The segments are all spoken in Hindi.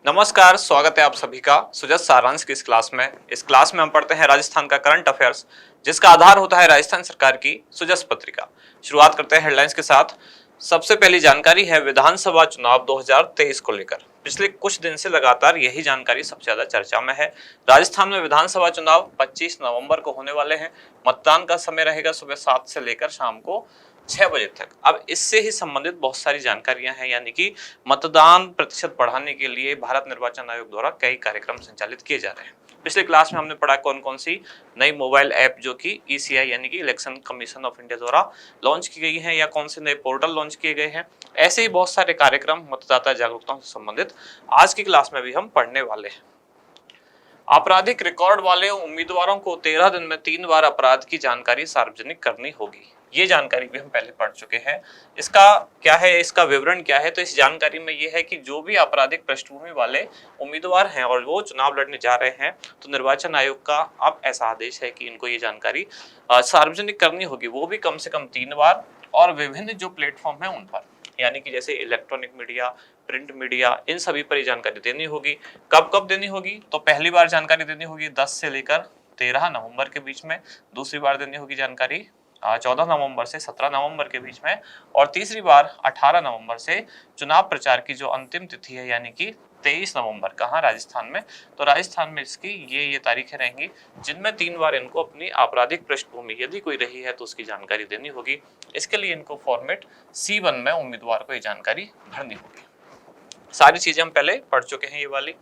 नमस्कार, स्वागत है आप सभी का सुजस सारांश की इस क्लास में। इस क्लास में हम पढ़ते हैं राजस्थान का करंट अफेयर्स, जिसका आधार होता है राजस्थान सरकार की सुजस पत्रिका। शुरुआत करते हैं हेडलाइंस के साथ। सबसे पहली जानकारी है विधानसभा चुनाव 2023 को लेकर। पिछले कुछ दिन से लगातार यही जानकारी सबसे ज्यादा चर्चा में है। राजस्थान में विधानसभा चुनाव 25 नवंबर को होने वाले हैं। मतदान का समय रहेगा सुबह 7 से लेकर शाम को 6 बजे तक। अब इससे ही संबंधित बहुत सारी जानकारियां हैं, यानी कि मतदान प्रतिशत बढ़ाने के लिए भारत निर्वाचन आयोग द्वारा कई कार्यक्रम संचालित किए जा रहे हैं। पिछले क्लास में हमने पढ़ा कौन कौन सी नई मोबाइल ऐप जो कि ईसीआई यानी कि इलेक्शन कमीशन ऑफ इंडिया द्वारा लॉन्च की गई है, या कौन से नए पोर्टल लॉन्च किए गए हैं। ऐसे ही बहुत सारे कार्यक्रम मतदाता जागरूकता से संबंधित आज की क्लास में भी हम पढ़ने वाले हैं। आपराधिक रिकॉर्ड वाले उम्मीदवारों को 13 दिन में 3 बार अपराध की जानकारी सार्वजनिक करनी होगी। ये जानकारी भी हम पहले पढ़ चुके हैं। इसका क्या है, इसका विवरण क्या है, तो इस जानकारी में ये है कि जो भी आपराधिक पृष्ठभूमि वाले उम्मीदवार हैं और वो चुनाव लड़ने जा रहे हैं, तो निर्वाचन आयोग का अब ऐसा आदेश है कि इनको ये जानकारी सार्वजनिक करनी होगी, वो भी कम से कम 3 बार, और विभिन्न जो प्लेटफॉर्म है उन पर, यानी कि जैसे इलेक्ट्रॉनिक मीडिया, प्रिंट मीडिया, इन सभी पर ये जानकारी देनी होगी। कब कब देनी होगी, तो पहली बार जानकारी देनी होगी 10 से लेकर 13 नवंबर के बीच में, दूसरी बार देनी होगी जानकारी 14 नवंबर से 17 नवंबर के बीच में, और तीसरी बार 18 नवंबर से चुनाव प्रचार की जो अंतिम तिथि है यानी कि 23 नवंबर। कहाँ? राजस्थान में। तो राजस्थान में इसकी ये तारीखें रहेंगी जिनमें 3 बार इनको अपनी आपराधिक पृष्ठभूमि यदि कोई रही है तो उसकी जानकारी देनी होगी। इसके लिए इनको फॉर्मेट C1 में उम्मीदवार को ये जानकारी भरनी होगी। सारी चीजें हम पहले पढ़ चुके हैं ये वाली।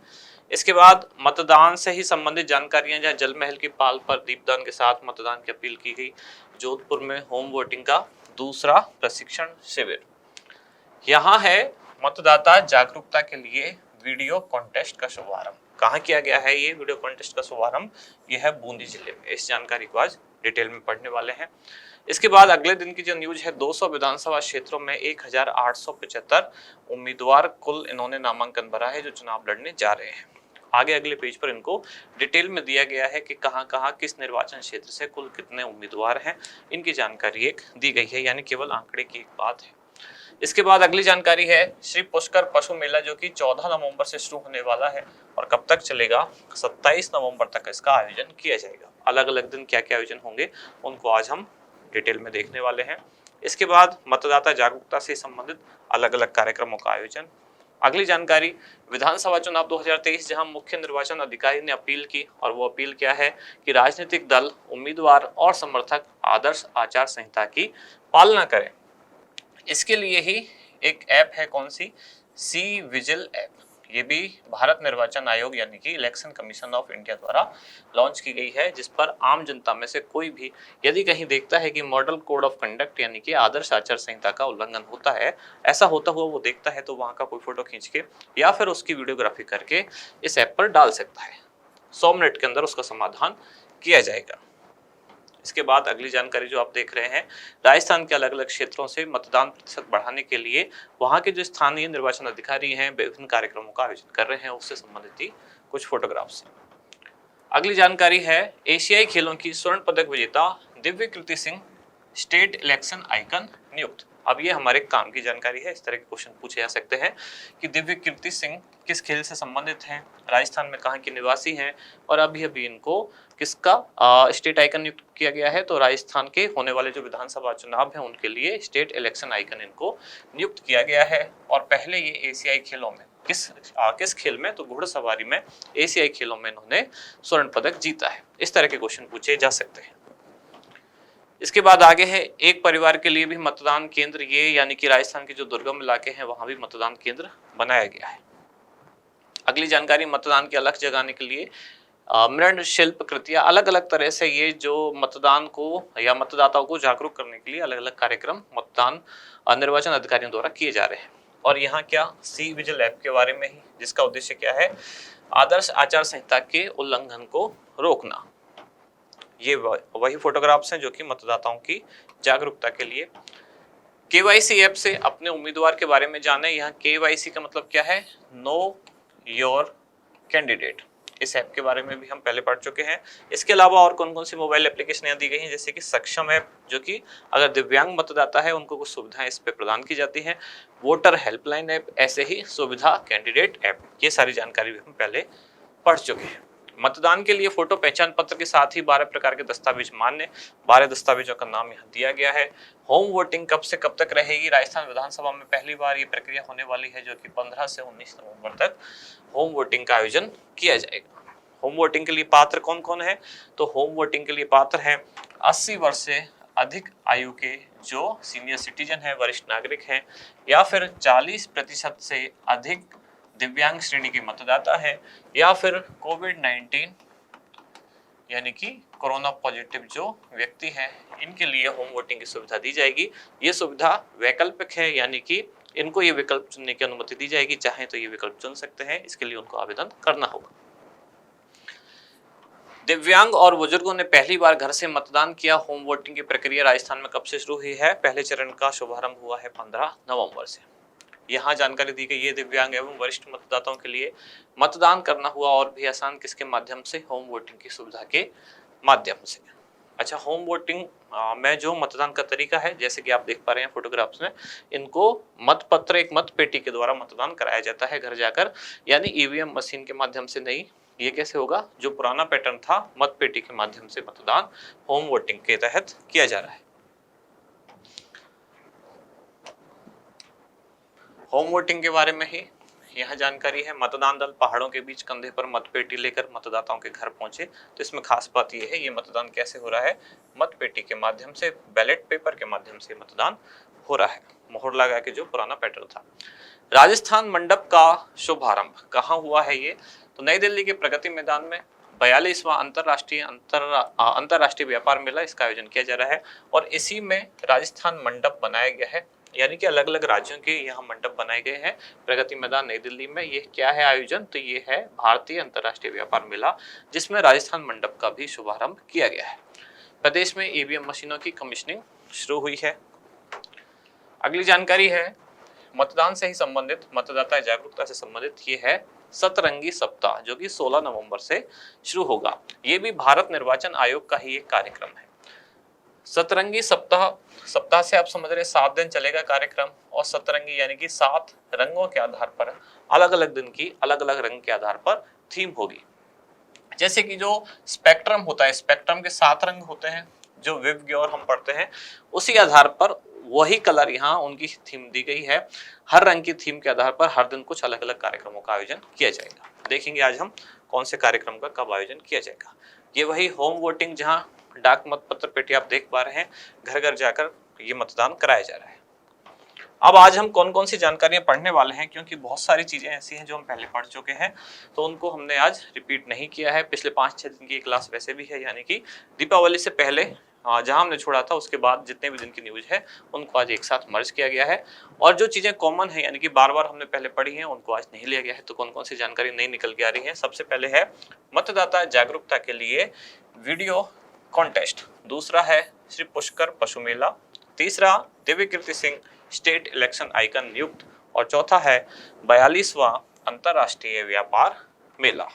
इसके बाद मतदान से ही संबंधित जानकारियां, जहाँ जल महल की पाल पर दीपदान के साथ मतदान की अपील की गई। जोधपुर में होम वोटिंग का दूसरा प्रशिक्षण शिविर। यहाँ है मतदाता जागरूकता के लिए वीडियो कॉन्टेस्ट का शुभारंभ। कहाँ किया गया है ये वीडियो कॉन्टेस्ट का शुभारंभ? यह है बूंदी जिले में। इस जानकारी को आज डिटेल में पढ़ने वाले हैं। इसके बाद अगले दिन की जो न्यूज है, 200 विधानसभा क्षेत्रों में 1875 उम्मीदवार कुल इन्होंने नामांकन भरा है जो चुनाव लड़ने जा रहे हैं। आगे अगले पेज पर इनको डिटेल में दिया गया है कि कहां कहां किस निर्वाचन क्षेत्र से कुल कितने उम्मीदवार हैं, इनकी जानकारी एक दी गई है, यानी केवल आंकड़े की एक बात है। इसके बाद अगली जानकारी है श्री पुष्कर पशु मेला, जो कि 14 नवंबर से शुरू होने वाला है और कब तक चलेगा? 27 नवंबर तक इसका आयोजन किया जाएगा। अलग अलग दिन क्या क्या आयोजन होंगे उनको आज हम डिटेल में देखने वाले हैं। इसके बाद मतदाता जागरूकता से संबंधित अलग अलग कार्यक्रमों का आयोजन। अगली जानकारी विधानसभा चुनाव 2023, जहां मुख्य निर्वाचन अधिकारी ने अपील की, और वो अपील क्या है कि राजनीतिक दल, उम्मीदवार और समर्थक आदर्श आचार संहिता की पालना करें। इसके लिए ही एक ऐप है, कौन सी? C vigil app. ये भी भारत निर्वाचन आयोग यानी कि इलेक्शन कमीशन ऑफ इंडिया द्वारा लॉन्च की गई है, जिस पर आम जनता में से कोई भी यदि कहीं देखता है कि मॉडल कोड ऑफ कंडक्ट यानी कि आदर्श आचार संहिता का उल्लंघन होता है, ऐसा होता हुआ वो देखता है, तो वहां का कोई फोटो खींच के या फिर उसकी वीडियोग्राफी करके इस ऐप पर डाल सकता है। 100 मिनट के अंदर उसका समाधान किया जाएगा। इसके बाद अगली जानकारी जो आप देख रहे हैं, राजस्थान के अलग अलग क्षेत्रों से मतदान प्रतिशत बढ़ाने के लिए वहां के जो स्थानीय निर्वाचन अधिकारी हैं विभिन्न कार्यक्रमों का आयोजन कर रहे हैं, उससे संबंधित ही कुछ फोटोग्राफ्स। अगली जानकारी है एशियाई खेलों की स्वर्ण पदक विजेता दिव्य कीर्ति सिंह स्टेट इलेक्शन आइकन नियुक्त। अब ये हमारे काम की जानकारी है। इस तरह के क्वेश्चन पूछे जा सकते हैं कि दिव्य कीर्ति सिंह किस खेल से संबंधित हैं, राजस्थान में कहाँ के निवासी हैं, और अभी अभी इनको किसका स्टेट आइकन नियुक्त किया गया है। तो राजस्थान के होने वाले जो विधानसभा चुनाव हैं उनके लिए स्टेट इलेक्शन आइकन इनको नियुक्त किया गया है। और पहले ये एशियाई खेलों में किस खेल में? तो घुड़सवारी में एशियाई खेलों में इन्होंने स्वर्ण पदक जीता है। इस तरह के क्वेश्चन पूछे जा सकते हैं। इसके बाद आगे है एक परिवार के लिए भी मतदान केंद्र, ये यानी कि राजस्थान के जो दुर्गम इलाके हैं वहां भी मतदान केंद्र बनाया गया है। अगली जानकारी मतदान की अलख जगाने के लिए मृण शिल्प कृतियां, अलग अलग तरह से ये जो मतदान को या मतदाताओं को जागरूक करने के लिए अलग अलग कार्यक्रम मतदान निर्वाचन अधिकारियों द्वारा किए जा रहे हैं। और यहाँ क्या? सी विजिल ऐप के बारे में ही, जिसका उद्देश्य क्या है? आदर्श आचार संहिता के उल्लंघन को रोकना। ये वही फोटोग्राफ्स हैं जो कि मतदाताओं की जागरूकता के लिए। केवाईसी ऐप से अपने उम्मीदवार के बारे में जाने। यहाँ केवाईसी का मतलब क्या है? Know your candidate. इस ऐप के बारे में भी हम पहले पढ़ चुके हैं। इसके अलावा और कौन कौन सी मोबाइल एप्लीकेशन दी गई हैं, जैसे कि सक्षम ऐप, जो कि अगर दिव्यांग मतदाता है उनको कुछ सुविधाएं इस पे प्रदान की जाती हैं, वोटर हेल्पलाइन ऐप, ऐसे ही सुविधा कैंडिडेट ऐप, ये सारी जानकारी भी हम पहले पढ़ चुके हैं। मतदान के लिए फोटो पहचान पत्र के साथ ही 12 प्रकार के दस्तावेज मान्य, 12 दस्तावेजों का नाम यहाँ दिया गया है। होम वोटिंग कब से कब तक रहेगी? राजस्थान विधानसभा में पहली बार ये प्रक्रिया होने वाली है, जो कि 15 से 19 नवंबर तक होम वोटिंग का आयोजन किया जाएगा। होम वोटिंग के लिए पात्र कौन कौन है? तो होम वोटिंग के लिए पात्र हैं 80 वर्ष से अधिक आयु के जो सीनियर सिटीजन है, वरिष्ठ नागरिक हैं, या फिर 40% से अधिक दिव्यांग श्रेणी के मतदाता है, या फिर कोविड-19 यानी कि कोरोना पॉजिटिव जो व्यक्ति हैं, इनके लिए होम वोटिंग की सुविधा दी जाएगी। ये सुविधा वैकल्पिक है, यानी कि इनको ये विकल्प चुनने की अनुमति दी जाएगी, चाहे तो ये विकल्प चुन सकते हैं, इसके लिए उनको आवेदन करना होगा। दिव्यांग और बुजुर्गों ने पहली बार घर से मतदान किया। होम वोटिंग की प्रक्रिया राजस्थान में कब से शुरू हुई है? पहले चरण का शुभारंभ हुआ है 15 नवंबर से। यहाँ जानकारी दी गई है दिव्यांग एवं वरिष्ठ मतदाताओं के लिए मतदान करना हुआ और भी आसान, किसके माध्यम से? होम वोटिंग की सुविधा के माध्यम से। अच्छा, होम वोटिंग में जो मतदान का तरीका है, जैसे कि आप देख पा रहे हैं फोटोग्राफ्स में, इनको मतपत्र, एक मत पेटी के द्वारा मतदान कराया जाता है घर जाकर, यानी ईवीएम मशीन के माध्यम से नहीं। ये कैसे होगा? जो पुराना पैटर्न था, मत पेटी के माध्यम से मतदान होम वोटिंग के तहत किया जा रहा है। होम वोटिंग के बारे में ही यह जानकारी है। मतदान दल पहाड़ों के बीच कंधे पर मतपेटी लेकर मतदाताओं के घर पहुंचे। तो इसमें खास बात यह है, ये मतदान कैसे हो रहा है? मतपेटी के माध्यम से, बैलेट पेपर के माध्यम से मतदान हो रहा है, मोहर लगा के, जो पुराना पैटर्न था। राजस्थान मंडप का शुभारंभ कहाँ हुआ है? ये तो नई दिल्ली के प्रगति मैदान में 42वां अंतरराष्ट्रीय व्यापार मेला, इसका आयोजन किया जा रहा है, और इसी में राजस्थान मंडप बनाया गया है, यानी कि अलग अलग राज्यों के यहाँ मंडप बनाए गए हैं प्रगति मैदान नई दिल्ली में। ये क्या है आयोजन? तो ये है भारतीय अंतरराष्ट्रीय व्यापार मेला, जिसमें राजस्थान मंडप का भी शुभारंभ किया गया है। प्रदेश में ईवीएम मशीनों की कमीशनिंग शुरू हुई है। अगली जानकारी है मतदान से ही संबंधित, मतदाता जागरूकता से संबंधित, ये है सतरंगी सप्ताह, जो कि 16 नवंबर से शुरू होगा। ये भी भारत निर्वाचन आयोग का ही एक कार्यक्रम है। सतरंगी सप्ताह से आप समझ रहे 7 दिन चलेगा कार्यक्रम, और सतरंगी यानी कि 7 रंगों के आधार पर, अलग अलग दिन की अलग अलग रंग के आधार पर थीम होगी। जैसे कि जो स्पेक्ट्रम होता है, स्पेक्ट्रम के 7 रंग होते हैं, जो विवग्योर हम पढ़ते हैं, उसी आधार पर वही कलर यहाँ उनकी थीम दी गई है। हर रंग की थीम के आधार पर हर दिन कुछ अलग अलग कार्यक्रमों का आयोजन किया जाएगा। देखेंगे आज हम कौन से कार्यक्रम का कब आयोजन किया जाएगा। ये वही होम वोटिंग, जहाँ डाक मतपत्र पेटी आप देख पा रहे हैं, घर घर जाकर ये मतदान कराया जा रहा है। अब आज हम कौन कौन सी जानकारियां पढ़ने वाले हैं, क्योंकि बहुत सारी चीजें ऐसी हैं जो हम पहले पढ़ चुके हैं, तो उनको हमने आज रिपीट नहीं किया है। पिछले 5-6 दिन की क्लास वैसे भी है, यानी कि दीपावली से पहले जहां हमने छोड़ा था, उसके बाद जितने भी दिन की न्यूज है उनको आज एक साथ मर्ज किया गया है। और जो चीजें कॉमन है, यानी कि बार बार हमने पहले पढ़ी है, उनको आज नहीं लिया गया है। तो कौन कौन सी जानकारी नई निकल के आ रही है? सबसे पहले है मतदाता जागरूकता के लिए वीडियो कॉन्टेस्ट, दूसरा है श्री पुष्कर पशु मेला, तीसरा दिव्य कीर्ति सिंह स्टेट इलेक्शन आइकन नियुक्त, और चौथा है 42वां अंतरराष्ट्रीय व्यापार मेला।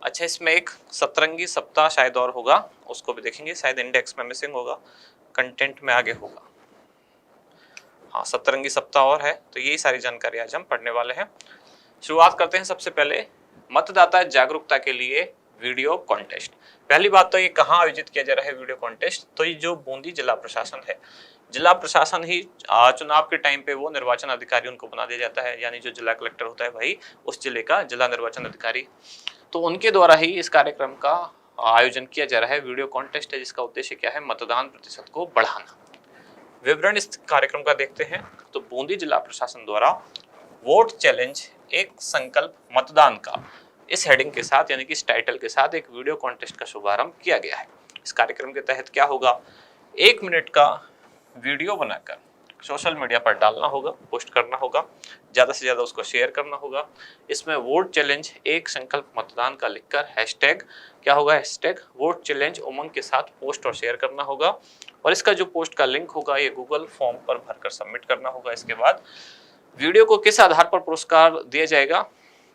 अच्छा, इसमें एक सतरंगी सप्ताह शायद और होगा, उसको भी देखेंगे, शायद इंडेक्स में मिसिंग होगा, कंटेंट में आगे होगा। हाँ, सतरंगी सप्ताह और है। तो यही सारी जानकारी आज हम पढ़ने वाले हैं। शुरुआत करते हैं सबसे पहले मतदाता जागरूकता के लिए वीडियो कॉन्टेस्ट। पहली बात तो ये कहाँ आयोजित किया जा रहा है वीडियो कॉन्टेस्ट? तो ये जो बूंदी जिला प्रशासन है, जिला प्रशासन ही चुनाव के टाइम पे वो निर्वाचन अधिकारी उनको बना दिया जाता है, यानी जो जिला कलेक्टर होता है वही उस जिले का जिला निर्वाचन अधिकारी, तो उनके द्वारा ही इस कार्यक्रम का आयोजन किया जा रहा है। वीडियो कॉन्टेस्ट है, जिसका उद्देश्य क्या है? मतदान प्रतिशत को बढ़ाना। विवरण इस कार्यक्रम का देखते हैं। तो बूंदी जिला प्रशासन द्वारा वोट चैलेंज एक संकल्प मतदान का, इस हेडिंग के साथ, यानी कि इस टाइटल के साथ एक वीडियो कॉन्टेस्ट का शुभारंभ किया गया है। इस कार्यक्रम के तहत क्या होगा? 1 मिनट का वीडियो बनाकर सोशल मीडिया पर डालना होगा, पोस्ट करना होगा, ज़्यादा से ज़्यादा उसको शेयर करना होगा। इसमें वोट चैलेंज एक संकल्प मतदान का लिखकर हैशटैग क्या होगा? हैशटैग वोट चैलेंज उमंग के साथ पोस्ट और शेयर करना होगा, और इसका जो पोस्ट का लिंक होगा ये गूगल फॉर्म पर भरकर सबमिट करना होगा। इसके बाद वीडियो को किस आधार पर पुरस्कार दिया जाएगा?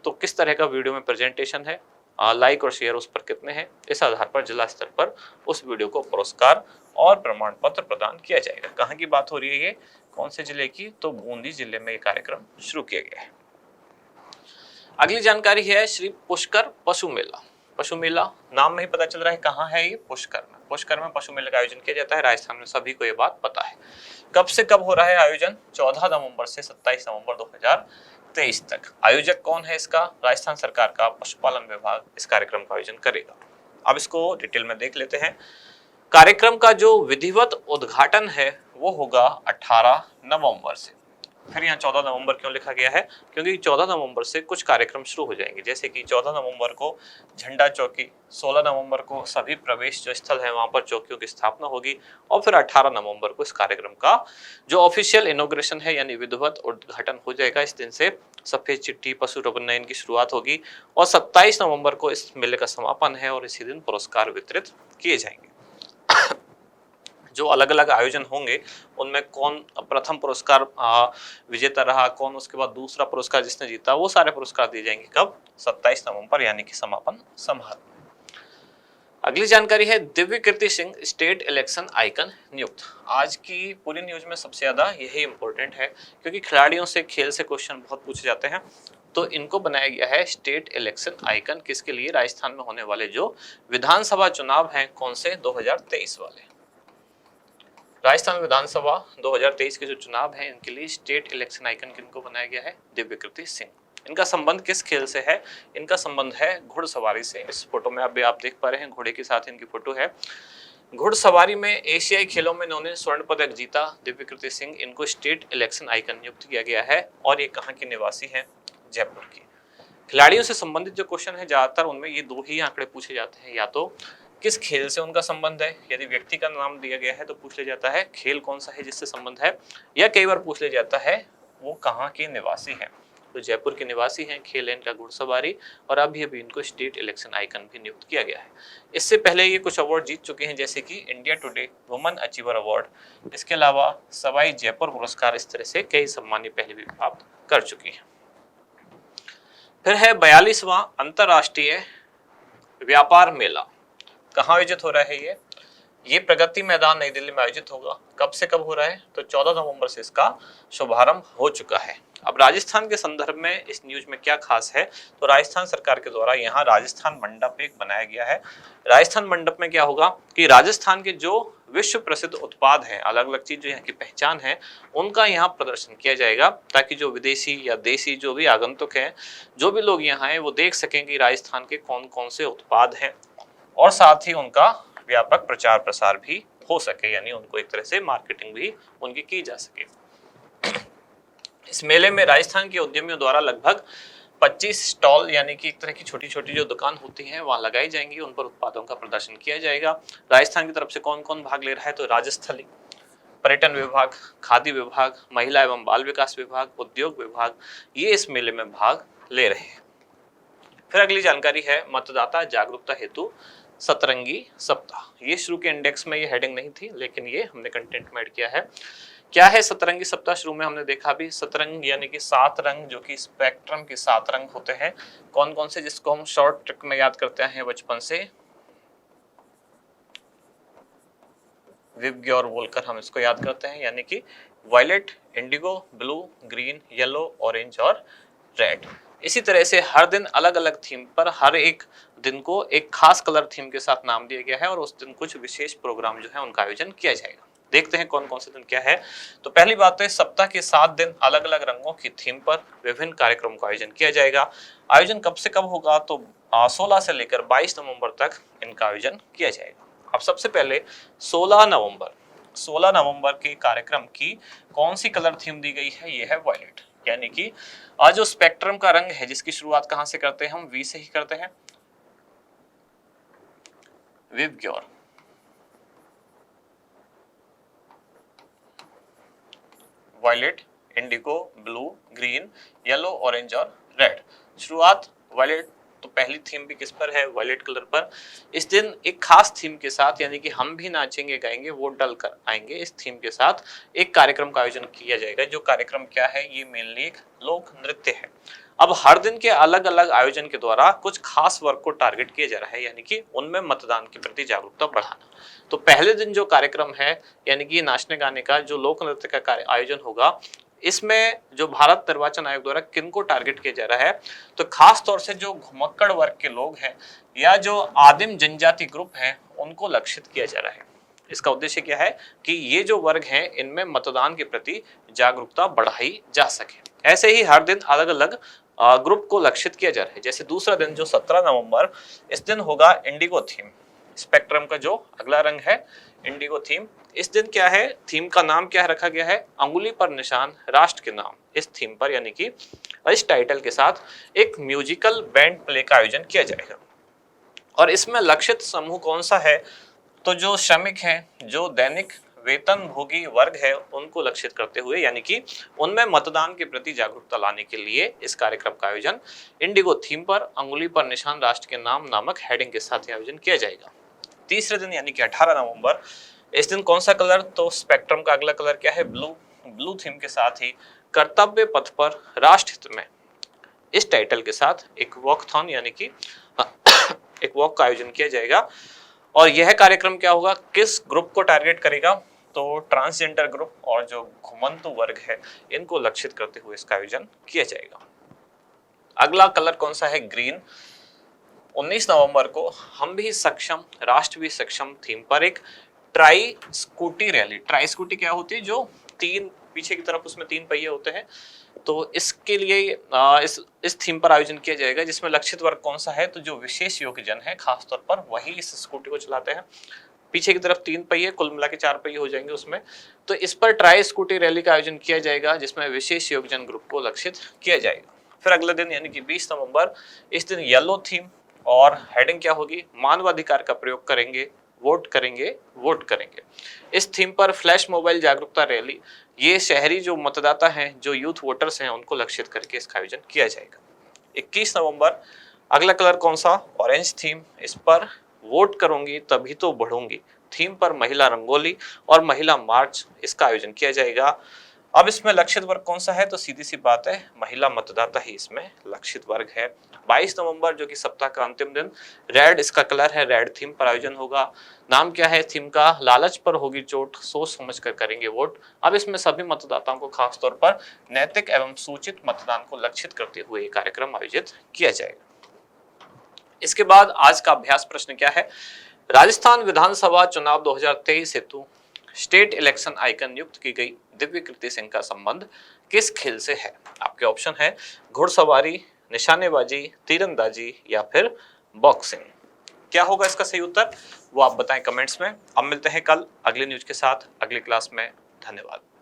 तो किस तरह का वीडियो में प्रेजेंटेशन है, लाइक और शेयर उस पर कितने हैं, इस आधार पर जिला स्तर पर उस वीडियो को पुरस्कार और प्रमाण पत्र प्रदान किया जाएगा। कहाँ की बात हो रही है ये, कौन से जिले की, तो बूंदी जिले में ये कार्यक्रम शुरू किया गया है। अगली जानकारी है श्री पुष्कर पशु मेला। पशु मेला नाम में ही पता चल रहा है कहाँ है ये, पुष्कर में। पुष्कर में पशु मेले का आयोजन किया जाता है राजस्थान में, सभी को ये बात पता है। कब से कब हो रहा है आयोजन, 14 नवंबर से 27 नवंबर 2023 तक। आयोजक कौन है इसका, राजस्थान सरकार का पशुपालन विभाग इस कार्यक्रम का आयोजन करेगा। अब इसको डिटेल में देख लेते हैं। कार्यक्रम का जो विधिवत उद्घाटन है वो होगा 18 नवंबर से। फिर यहाँ 14 नवंबर क्यों लिखा गया है, क्योंकि 14 नवंबर से कुछ कार्यक्रम शुरू हो जाएंगे, जैसे कि 14 नवंबर को झंडा चौकी, 16 नवंबर को सभी प्रवेश जो स्थल है वहां पर चौकियों की स्थापना होगी, और फिर 18 नवंबर को इस कार्यक्रम का जो ऑफिशियल इनॉग्रेशन है यानी विधिवत उद्घाटन हो जाएगा। इस दिन से सफेद चिट्ठी पशु रबनयन की शुरुआत होगी और 27 नवंबर को इस मेले का समापन है और इसी दिन पुरस्कार वितरित किए जाएंगे। जो अलग अलग आयोजन होंगे उनमें कौन प्रथम पुरस्कार विजेता रहा, कौन उसके बाद दूसरा पुरस्कार जिसने जीता, वो सारे पुरस्कार दिए जाएंगे कब, 27 नवंबर यानी कि समापन समारोह में। अगली जानकारी है दिव्य कीर्ति सिंह स्टेट इलेक्शन आइकन नियुक्त। आज की पूरी न्यूज में सबसे ज्यादा यही इंपॉर्टेंट है, क्योंकि खिलाड़ियों से खेल से क्वेश्चन बहुत पूछे जाते हैं। तो इनको बनाया गया है स्टेट इलेक्शन आइकन, किसके लिए, राजस्थान में होने वाले जो विधानसभा चुनाव हैं, कौन से, 2023 वाले। राजस्थान विधानसभा 2023 के जो चुनाव हैं इनके लिए स्टेट इलेक्शन आइकन किनको बनाया गया है, दिव्य कीर्ति सिंह। इनका संबंध किस खेल से है, इनका संबंध है घुड़सवारी से। इस फोटो में अभी आप देख पा रहे हैं, घोड़े के साथ इनकी फोटो है। घुड़सवारी में एशियाई खेलों में इन्होंने स्वर्ण पदक जीता, दिव्य कीर्ति सिंह। इनको स्टेट इलेक्शन आइकन नियुक्त किया गया है और ये कहाँ के निवासी हैं, जयपुर की। खिलाड़ियों से संबंधित जो क्वेश्चन है ज्यादातर उनमें ये दो ही आंकड़े पूछे जाते हैं, या तो किस खेल से उनका संबंध है, यदि व्यक्ति का नाम दिया गया है तो पूछ लिया जाता है खेल कौन सा है जिससे संबंध है, या कई बार पूछ लिया जाता है वो कहाँ के निवासी हैं। तो जयपुर के निवासी हैं, खेल है इनका घुड़सवारी, और अभी अभी इनको स्टेट इलेक्शन आइकन भी नियुक्त किया गया है। इससे पहले ये कुछ अवार्ड जीत चुके हैं, जैसे कि India today women achiever award, इसके अलावा सवाई जयपुर पुरस्कार, इस तरह से कई सम्मान ये पहले भी प्राप्त कर चुकी है। फिर है 42वां अंतरराष्ट्रीय व्यापार मेला। कहाँ आयोजित हो रहा है ये प्रगति मैदान नई दिल्ली में आयोजित होगा। कब से कब हो रहा है, तो 14 नवंबर से इसका शुभारंभ हो चुका है। अब राजस्थान के संदर्भ में इस न्यूज में क्या खास है, तो राजस्थान सरकार के द्वारा यहाँ राजस्थान मंडप एक बनाया गया है। राजस्थान मंडप में क्या होगा कि राजस्थान के जो विश्व प्रसिद्ध उत्पाद हैं, अलग अलग चीज जो यहाँ की पहचान है, उनका यहाँ प्रदर्शन किया जाएगा, ताकि जो विदेशी या देशी जो भी आगंतुक हैं, जो भी लोग यहाँ हैं, वो देख सकें कि राजस्थान के कौन कौन से उत्पाद हैं, और साथ ही उनका व्यापक प्रचार प्रसार भी हो सके, यानी उनको एक तरह से मार्केटिंग भी उनकी की जा सके। इस मेले में राजस्थान के उद्यमियों द्वारा लगभग 25 स्टॉल, यानी कि एक तरह की छोटी छोटी जो दुकान होती हैं वहां लगाई जाएंगी, उन पर उत्पादों का प्रदर्शन किया जाएगा। राजस्थान की तरफ से कौन कौन भाग ले रहा है, तो राजस्थली पर्यटन विभाग, खाद्य विभाग, महिला एवं बाल विकास विभाग, उद्योग विभाग, ये इस मेले में भाग ले रहे हैं। फिर अगली जानकारी है मतदाता जागरूकता हेतु सतरंगी सप्ताह। ये शुरू के इंडेक्स में ये हेडिंग नहीं थी, लेकिन ये हमने कंटेंट में ऐड किया है। क्या है सतरंगी सप्ताह, शुरू में हमने देखा भी सतरंग यानी कि 7 रंग, जो कि स्पेक्ट्रम के 7 रंग होते हैं। कौन कौन से, जिसको हम शॉर्ट ट्रिक में याद करते हैं बचपन से, विबग्योर बोलकर हम इसको याद करते हैं, यानी कि violet, indigo, blue, green, yellow, orange और रेड। इसी तरह से हर दिन अलग अलग थीम पर, हर एक दिन को एक खास कलर थीम के साथ नाम दिया गया है, और उस दिन कुछ विशेष प्रोग्राम जो है उनका आयोजन किया जाएगा। देखते हैं कौन कौन से दिन क्या है। तो पहली बात है, सप्ताह के 7 दिन अलग अलग रंगों की थीम पर विभिन्न कार्यक्रमों का आयोजन किया जाएगा। आयोजन कब से कब होगा, तो 16 से लेकर 22 नवंबर तक इनका आयोजन किया जाएगा। अब सबसे पहले 16 नवंबर के कार्यक्रम की कौन सी कलर थीम दी गई है, ये है वायलेट, यानी कि आज जो स्पेक्ट्रम का रंग है, जिसकी शुरुआत कहां से करते हैं, हम वी से ही करते हैं, VIBGYOR. Violet, indigo, blue, green, yellow, orange और रेड। शुरुआत वायलेट, तो पहली थीम भी किस पर है, वायलेट कलर पर। इस दिन एक खास थीम के साथ, यानी कि हम भी नाचेंगे गाएंगे वो डल कर आएंगे, इस थीम के साथ एक कार्यक्रम का आयोजन किया जाएगा। जो कार्यक्रम क्या है, ये मेनली एक लोक नृत्य है। अब हर दिन के अलग अलग आयोजन के द्वारा कुछ खास वर्ग को टारगेट किया जा रहा है, यानी कि उनमें मतदान के प्रति जागरूकता बढ़ाना। तो पहले दिन जो कार्यक्रम है, यानी कि नाचने गाने का जो लोक नृत्य का आयोजन होगा, इसमें जो भारत निर्वाचन आयोग द्वारा किनको टारगेट किया जा रहा है, तो खास तौर से जो घुमक्कड़ वर्ग के लोग हैं या जो आदिम जनजाति ग्रुप हैं, उनको लक्षित किया जा रहा है। इसका उद्देश्य क्या है कि ये जो वर्ग हैं, इनमें मतदान के प्रति जागरूकता बढ़ाई जा सके। ऐसे ही हर दिन अलग अलग ग्रुप को लक्षित किया जा रहा है। जैसे दूसरा दिन जो 17 नवंबर, इस दिन होगा इंडिगो थीम। स्पेक्ट्रम का जो अगला रंग है इंडिगो थीम। इस दिन क्या है, थीम का नाम क्या रखा गया है, अंगुली पर निशान राष्ट्र के नाम। इस थीम पर यानी कि इस टाइटल के साथ एक म्यूजिकल बैंड प्ले का आयोजन किया जाएगा। और इसमें लक्षित समूह कौन सा है, तो जो श्रमिक हैं, जो दैनिक वेतन भोगी वर्ग है, उनको लक्षित करते हुए, यानी कि उनमें मतदान के प्रति जागरूकता लाने के लिए इस कार्यक्रम का आयोजन इंडिगो थीम पर अंगुली पर निशान राष्ट्र के नाम नामक हेडिंग के साथ आयोजन किया जाएगा। तीसरे दिन यानी कि 18 नवंबर, इस दिन कौन सा कलर, तो स्पेक्ट्रम का अगला कलर क्या है, ब्लू। ब्लू थीम के साथ ही कर्तव्य पथ पर राष्ट्र हित में, इस टाइटल के साथ एक वॉकथॉन यानी कि एक वॉक का आयोजन किया जाएगा। और यह कार्यक्रम क्या होगा, किस ग्रुप को टारगेट करेगा, तो ट्रांसजेंडर ग्रुप और जो घुमंतु वर्ग है, इनको लक्षित करते हुए इसका आयोजन किया जाएगा। अगला कलर कौन सा है, ग्रीन। 19 नवंबर को हम भी सक्षम राष्ट्र भी सक्षम थीम पर एक try scooty rally. Try scooty क्या होती है, जो तीन पीछे की तरफ उसमें 3 पहिए होते हैं, तो इसके लिए इस थीम पर आयोजन किया जाएगा, जिसमें लक्षित वर्ग कौन सा है, तो जो विशेष योग्य जन है खासतौर पर वही इस स्कूटी को चलाते हैं। पीछे की तरफ 3 पहिए, कुल मिला के 4 पहिए हो जाएंगे उसमें। तो इस पर ट्राई स्कूटी रैली का आयोजन किया जाएगा, जिसमें विशेष योग्यजन ग्रुप को लक्षित किया जाएगा। फिर अगले दिन यानी कि 20 नवंबर, इस दिन येलो थीम और हेडिंग क्या होगी, मानवाधिकार का प्रयोग करेंगे, वोट करेंगे, वोट करेंगे। इस थीम पर फ्लैश मोबाइल जागरूकता रैली, ये शहरी जो मतदाता हैं, जो यूथ वोटर्स हैं, उनको लक्षित करके इसका आयोजन किया जाएगा। 21 नवंबर, अगला कलर कौन सा, ऑरेंज थीम। इस पर वोट करूंगी तभी तो बढ़ूंगी थीम पर महिला रंगोली और महिला मार्च, इसका आयोजन किया जाएगा। अब इसमें लक्षित वर्ग कौन सा है, तो सीधी सी बात है, महिला मतदाता ही इसमें लक्षित वर्ग है। 22 नवंबर जो कि सप्ताह का अंतिम दिन, रेड इसका कलर है, रेड थीम पर आयोजन होगा। नाम क्या है थीम का, लालच पर होगी चोट, सोच समझ कर करेंगे वोट। अब इसमें सभी मतदाताओं को खासतौर पर नैतिक एवं सूचित मतदान को लक्षित करते हुए ये कार्यक्रम आयोजित किया जाएगा। इसके बाद आज का अभ्यास प्रश्न क्या है, राजस्थान विधानसभा चुनाव 2023 हेतु स्टेट इलेक्शन आइकन नियुक्त की गई दिव्य कृति सिंह का संबंध किस खेल से है। आपके ऑप्शन है घुड़सवारी, निशानेबाजी, तीरंदाजी या फिर बॉक्सिंग। क्या होगा इसका सही उत्तर, वो आप बताएं कमेंट्स में। अब मिलते हैं कल अगले न्यूज के साथ अगली क्लास में। धन्यवाद।